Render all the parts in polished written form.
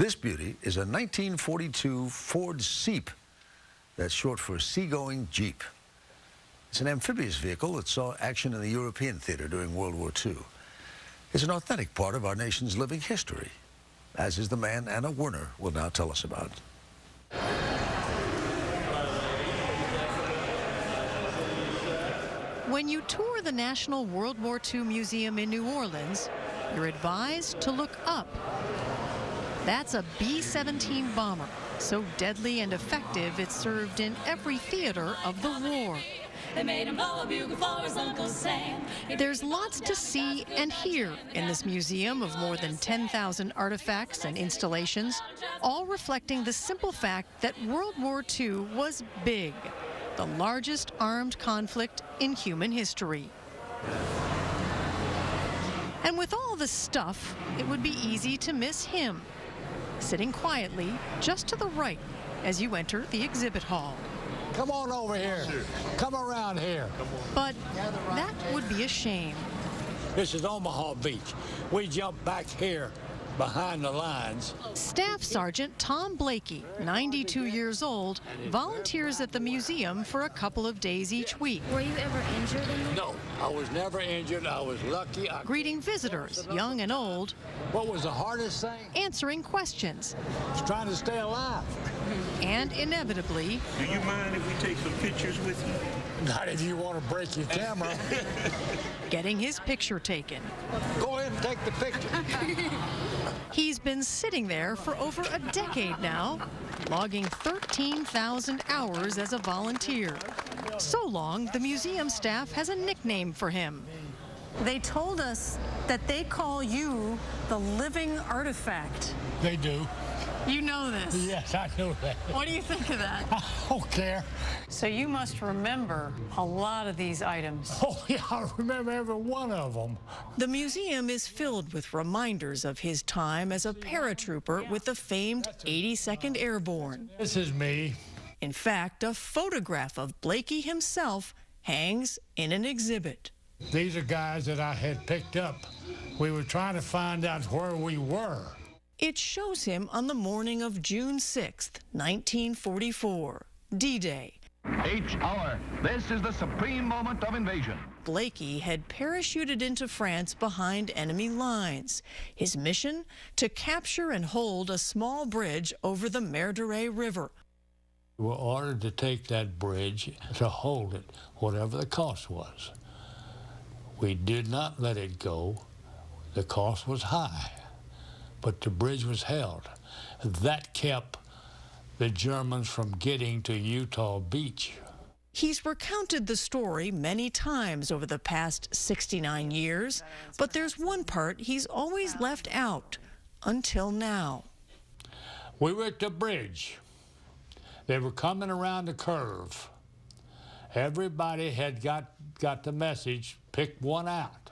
This beauty is a 1942 Ford Seep. That's short for seagoing Jeep. It's an amphibious vehicle that saw action in the European theater during World War II. It's an authentic part of our nation's living history, as is the man Anna Werner will now tell us about. When you tour the National World War II Museum in New Orleans, you're advised to look up. That's a B-17 bomber, so deadly and effective it served in every theater of the war. They made him blow a bugle for his Uncle Sam. There's lots to see and hear in this museum of more than 10,000 artifacts and installations, all reflecting the simple fact that World War II was big, the largest armed conflict in human history. And with all the stuff, it would be easy to miss him, sitting quietly just to the right as you enter the exhibit hall. Come on over here. Come around here. But that would be a shame. This is Omaha Beach. We jump back here behind the lines. Staff Sergeant Tom Blakey, 92 years old, volunteers at the museum for a couple of days each week. Were you ever injured in the No, I was never injured. I was lucky. Greeting visitors, young and old. What was the hardest thing? Answering questions. Was trying to stay alive. And inevitably... Do you mind if we take some pictures with you? Not if you want to break your camera. Getting his picture taken. Go ahead and take the picture. He's been sitting there for over a decade now, logging 13,000 hours as a volunteer. So long, the museum staff has a nickname for him. They told us that they call you the living artifact. They do. You know this? Yes, I know that. What do you think of that? I don't care. So you must remember a lot of these items. Oh, yeah, I remember every one of them. The museum is filled with reminders of his time as a paratrooper with the famed 82nd Airborne. This is me. In fact, a photograph of Blakey himself hangs in an exhibit. These are guys that I had picked up. We were trying to find out where we were. It shows him on the morning of June 6th, 1944, D-Day. Each hour, this is the supreme moment of invasion. Blakey had parachuted into France behind enemy lines. His mission? To capture and hold a small bridge over the Mer River. We were ordered to take that bridge, to hold it, whatever the cost was. We did not let it go. The cost was high, but the bridge was held. That kept the Germans from getting to Utah Beach. He's recounted the story many times over the past 69 years, but there's one part he's always left out, until now. We were at the bridge. They were coming around the curve. Everybody had got the message, pick one out.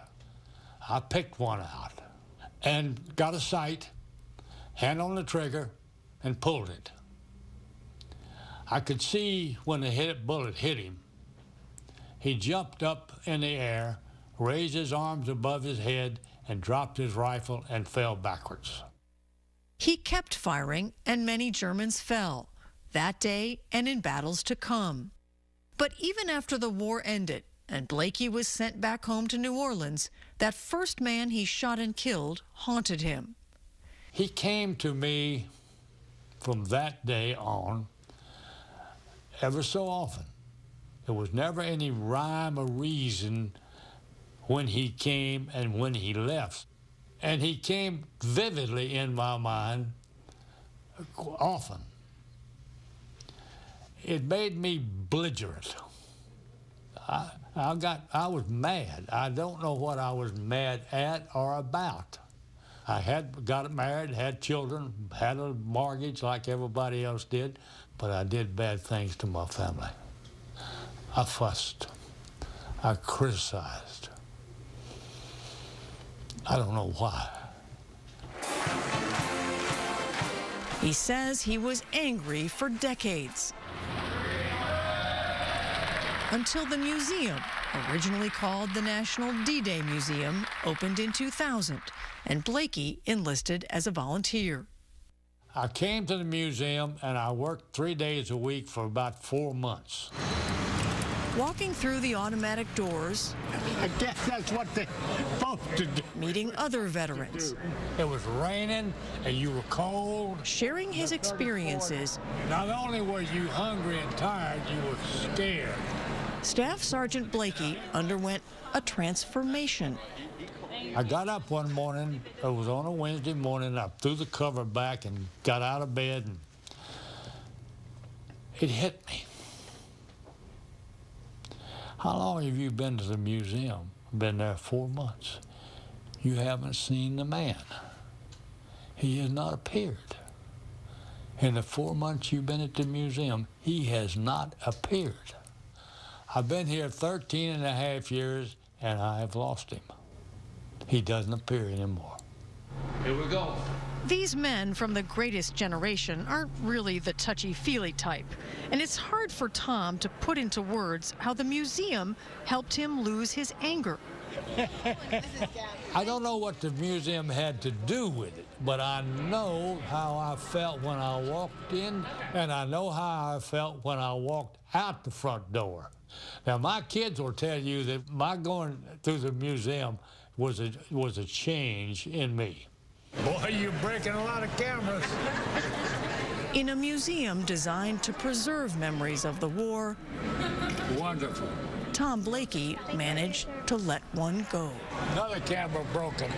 I picked one out and got a sight, hand on the trigger, and pulled it. I could see when the bullet hit him. He jumped up in the air, raised his arms above his head, and dropped his rifle and fell backwards. He kept firing, and many Germans fell, that day and in battles to come. But even after the war ended, and Blakey was sent back home to New Orleans, that first man he shot and killed haunted him. He came to me from that day on ever so often. There was never any rhyme or reason when he came and when he left. And he came vividly in my mind often. It made me belligerent. I was mad. I don't know what I was mad at or about. I had got married, had children, had a mortgage like everybody else did, but I did bad things to my family. I fussed. I criticized. I don't know why. He says he was angry for decades. Until the museum, originally called the National D-Day Museum, opened in 2000, and Blakey enlisted as a volunteer. I came to the museum and I worked 3 days a week for about 4 months. Walking through the automatic doors, I guess that's what they're supposed to do. meeting other veterans, It was raining and you were cold. sharing his experiences. Not only were you hungry and tired, you were scared. Staff Sergeant Blakey underwent a transformation. I got up one morning, it was on a Wednesday morning, I threw the cover back and got out of bed, and it hit me. How long have you been to the museum? Been there 4 months. You haven't seen the man. He has not appeared. In the 4 months you've been at the museum, he has not appeared. I've been here 13 and a half years, and I have lost him. He doesn't appear anymore. Here we go. These men from the greatest generation aren't really the touchy-feely type, and it's hard for Tom to put into words how the museum helped him lose his anger. I don't know what the museum had to do with it, but I know how I felt when I walked in, and I know how I felt when I walked out the front door. Now, my kids will tell you that my going through the museum was a change in me. Boy, you're breaking a lot of cameras. In a museum designed to preserve memories of the war, Wonderful. Tom Blakey managed to let one go. Another camera broken.